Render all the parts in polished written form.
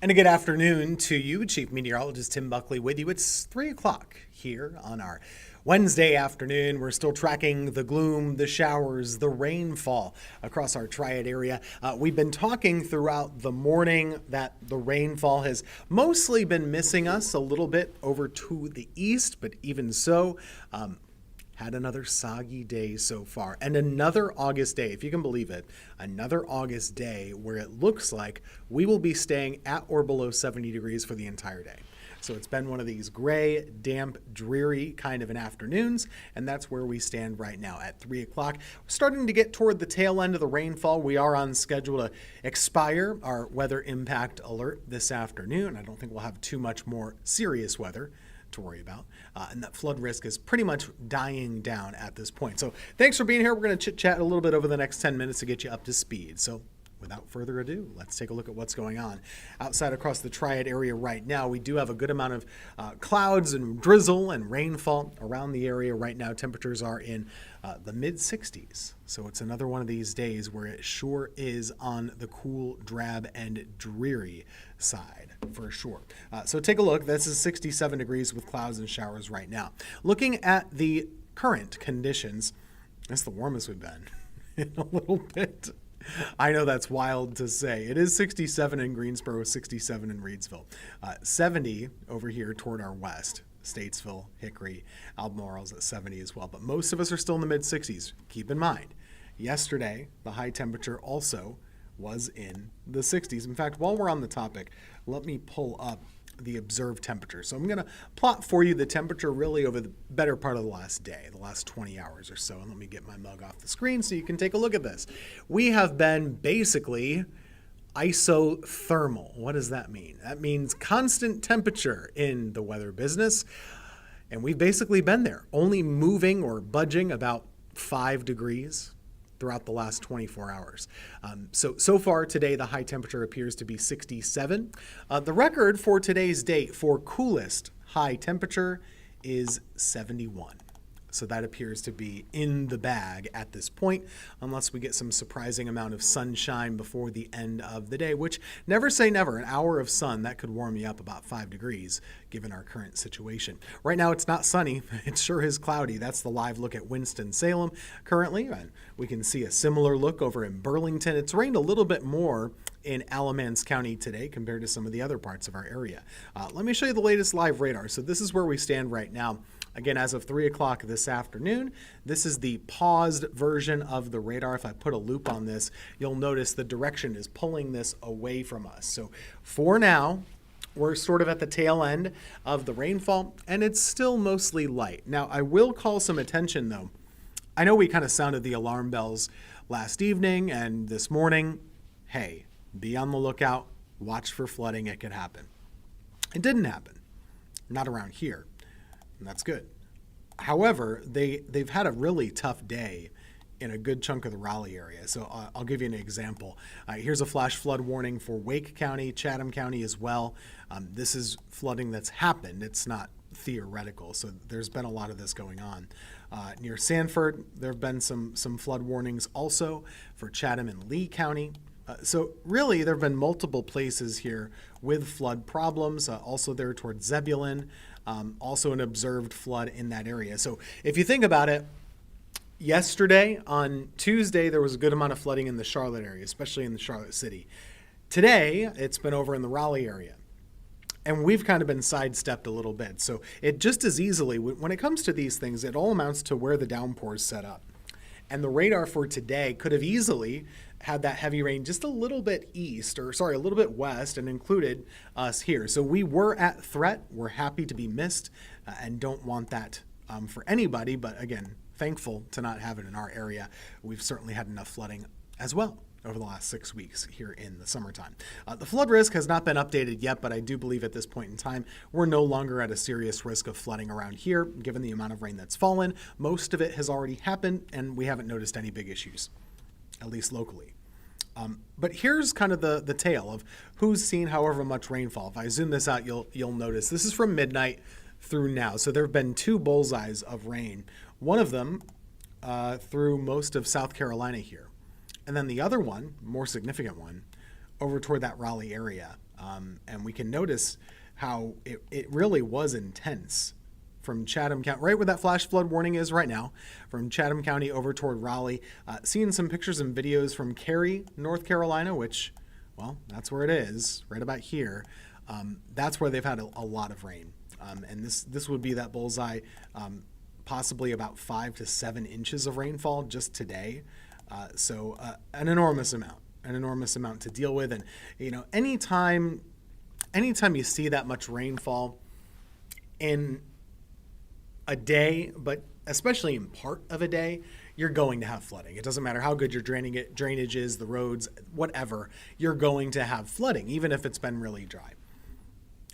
And a good afternoon to you, Chief Meteorologist Tim Buckley with you. It's 3 o'clock here on our Wednesday afternoon. We're still tracking the gloom, the showers, the rainfall across our Triad area. We've been talking throughout the morning that the rainfall has mostly been missing us a little bit over to the east, but even so, had another soggy day so far, and another August day, if you can believe it, another August day where it looks like we will be staying at or below 70 degrees for the entire day. So it's been one of these gray, damp, dreary kind of an afternoons, and that's where we stand right now at 3 o'clock. We're starting to get toward the tail end of the rainfall. We are on schedule to expire our weather impact alert this afternoon. I don't think we'll have too much more serious weather to worry about, and that flood risk is pretty much dying down at this point. So thanks for being here. We're going to chit chat a little bit over the next 10 minutes to get you up to speed. So without further ado, let's take a look at what's going on outside across the Triad area right now. We do have a good amount of clouds and drizzle and rainfall around the area right now. Temperatures are in the mid 60s. So it's another one of these days where it sure is on the cool, drab, and dreary side for sure. So take a look. This is 67 degrees with clouds and showers right now. Looking at the current conditions, that's the warmest we've been in a little bit. I know that's wild to say. It is 67 in Greensboro, 67 in Reedsville, 70 over here toward our west. Statesville, Hickory, Albemarle's at 70 as well. But most of us are still in the mid 60s. Keep in mind, yesterday, the high temperature also was in the 60s. In fact, while we're on the topic, let me pull up the observed temperature. So I'm going to plot for you the temperature really over the better part of the last day, the last 20 hours or so. And let me get my mug off the screen so you can take a look at this. We have been basically isothermal. What does that mean? That means constant temperature in the weather business. And we've basically been there, only moving or budging about 5 degrees throughout the last 24 hours. So far today, the high temperature appears to be 67. The record for today's date for coolest high temperature is 71. So that appears to be in the bag at this point, unless we get some surprising amount of sunshine before the end of the day, which never say never. An hour of sun, that could warm you up about 5 degrees, given our current situation. Right now, it's not sunny. It sure is cloudy. That's the live look at Winston-Salem currently. And we can see a similar look over in Burlington. It's rained a little bit more in Alamance County today compared to some of the other parts of our area. Let me show you the latest live radar. So this is where we stand right now. Again, as of 3 o'clock this afternoon, this is the paused version of the radar. If I put a loop on this, you'll notice the direction is pulling this away from us. So for now, we're sort of at the tail end of the rainfall, and it's still mostly light. Now, I will call some attention, though. I know we kind of sounded the alarm bells last evening and this morning. Hey, be on the lookout. Watch for flooding. It could happen. It didn't happen. Not around here. And that's good. However, they've had a really tough day in a good chunk of the Raleigh area. So I'll give you an example. Here's a flash flood warning for Wake County, Chatham County as well. This is flooding that's happened. It's not theoretical. So there's been a lot of this going on. Near Sanford, there have been some flood warnings also for Chatham and Lee County. So really, there have been multiple places here with flood problems, also there toward Zebulon, also an observed flood in that area. So if you think about it, yesterday on Tuesday, there was a good amount of flooding in the Charlotte area, especially in the Charlotte city. Today, it's been over in the Raleigh area. And we've kind of been sidestepped a little bit. So it just as easily, when it comes to these things, it all amounts to where the downpour is set up. And the radar for today could have easily had that heavy rain just a little bit a little bit west and included us here. So we were at threat. We're happy to be missed and don't want that for anybody. But again, thankful to not have it in our area. We've certainly had enough flooding as well over the last 6 weeks here in the summertime. The flood risk has not been updated yet, but I do believe at this point in time, we're no longer at a serious risk of flooding around here, given the amount of rain that's fallen. Most of it has already happened, and we haven't noticed any big issues, at least locally. But here's kind of the tale of who's seen however much rainfall. If I zoom this out, you'll notice this is from midnight through now. So there have been 2 bullseyes of rain. One of them through most of South Carolina here. And then the other one, more significant one, over toward that Raleigh area. And we can notice how it really was intense from Chatham County, right where that flash flood warning is right now, from Chatham County over toward Raleigh. Seeing some pictures and videos from Cary, North Carolina, which, well, that's where it is, right about here. That's where they've had a lot of rain. And this would be that bullseye, possibly about 5 to 7 inches of rainfall just today. So an enormous amount to deal with. And, anytime you see that much rainfall in a day, but especially in part of a day, you're going to have flooding. It doesn't matter how good your drainage is, the roads, whatever, you're going to have flooding, even if it's been really dry.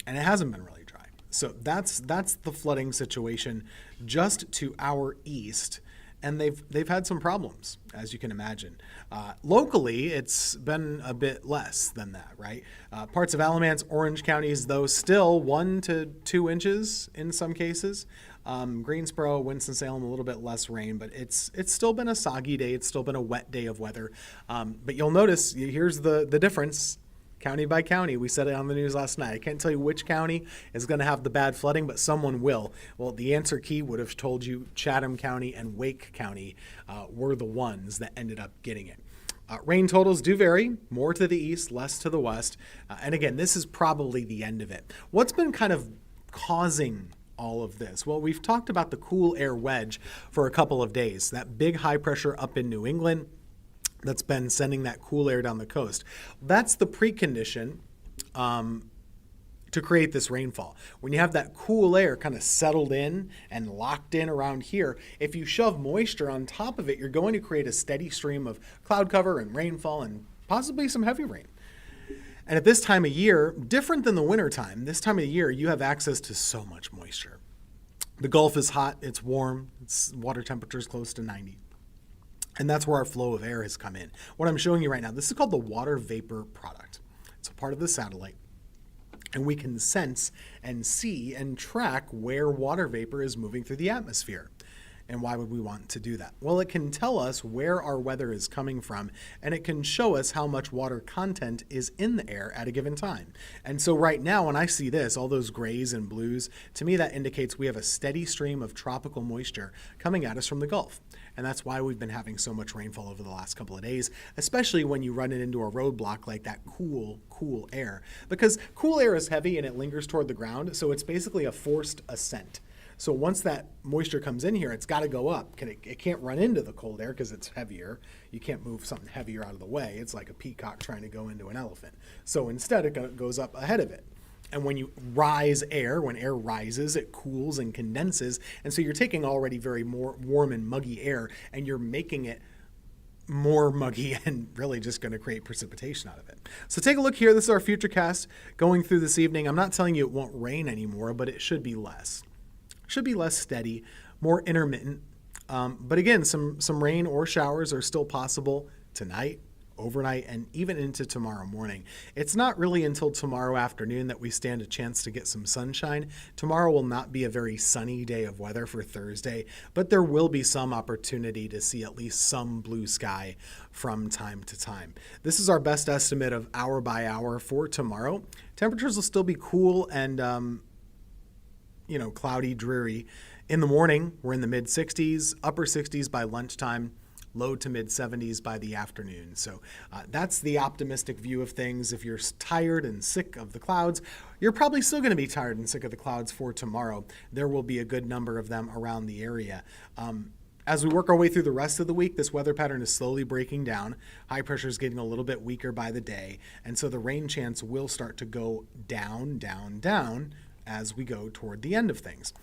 And it hasn't been really dry. So that's the flooding situation just to our east. And they've had some problems, as you can imagine. Locally, it's been a bit less than that, right? Parts of Alamance, Orange counties, though, still 1 to 2 inches in some cases. Greensboro, Winston-Salem, a little bit less rain, but it's still been a soggy day. It's still been a wet day of weather. But you'll notice, here's the difference. County by county. We said it on the news last night. I can't tell you which county is going to have the bad flooding, but someone will. Well, the answer key would have told you Chatham County and Wake County were the ones that ended up getting it. Rain totals do vary, more to the east, less to the west. And again, this is probably the end of it. What's been kind of causing all of this? Well, we've talked about the cool air wedge for a couple of days. That big high pressure up in New England that's been sending that cool air down the coast. That's the precondition to create this rainfall. When you have that cool air kind of settled in and locked in around here, if you shove moisture on top of it, you're going to create a steady stream of cloud cover and rainfall and possibly some heavy rain. And at this time of year, different than the winter time, this time of year, you have access to so much moisture. The Gulf is hot, it's warm, water temperature is close to 90. And that's where our flow of air has come in. What I'm showing you right now, this is called the water vapor product. It's a part of the satellite. And we can sense and see and track where water vapor is moving through the atmosphere. And why would we want to do that? Well, it can tell us where our weather is coming from, and it can show us how much water content is in the air at a given time. And so right now, when I see this, all those grays and blues, to me that indicates we have a steady stream of tropical moisture coming at us from the Gulf. And that's why we've been having so much rainfall over the last couple of days, especially when you run it into a roadblock like that cool air. Because cool air is heavy and it lingers toward the ground, so it's basically a forced ascent. So once that moisture comes in here, it's got to go up. It can't run into the cold air because it's heavier. You can't move something heavier out of the way. It's like a peacock trying to go into an elephant. So instead, it goes up ahead of it. And when you rise air, when air rises, it cools and condenses. And so you're taking already very more warm and muggy air, and you're making it more muggy and really just going to create precipitation out of it. So take a look here. This is our futurecast going through this evening. I'm not telling you it won't rain anymore, but it should be less. Should be less steady, more intermittent. But again, some rain or showers are still possible tonight, overnight, and even into tomorrow morning. It's not really until tomorrow afternoon that we stand a chance to get some sunshine. Tomorrow will not be a very sunny day of weather for Thursday, but there will be some opportunity to see at least some blue sky from time to time. This is our best estimate of hour by hour for tomorrow. Temperatures will still be cool and cloudy, dreary. In the morning, we're in the mid-60s, upper 60s by lunchtime, low to mid-70s by the afternoon. So that's the optimistic view of things. If you're tired and sick of the clouds, you're probably still going to be tired and sick of the clouds for tomorrow. There will be a good number of them around the area. As we work our way through the rest of the week, this weather pattern is slowly breaking down. High pressure is getting a little bit weaker by the day. And so the rain chance will start to go down, down, down as we go toward the end of things.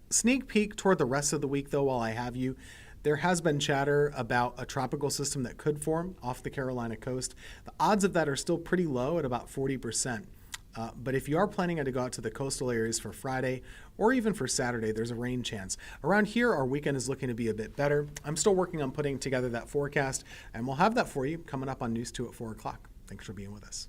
Sneak peek toward the rest of the week, though, while I have you. There has been chatter about a tropical system that could form off the Carolina coast. The odds of that are still pretty low at about 40%. But if you are planning to go out to the coastal areas for Friday or even for Saturday, there's a rain chance. Around here, our weekend is looking to be a bit better. I'm still working on putting together that forecast, and we'll have that for you coming up on News 2 at 4 o'clock. Thanks for being with us.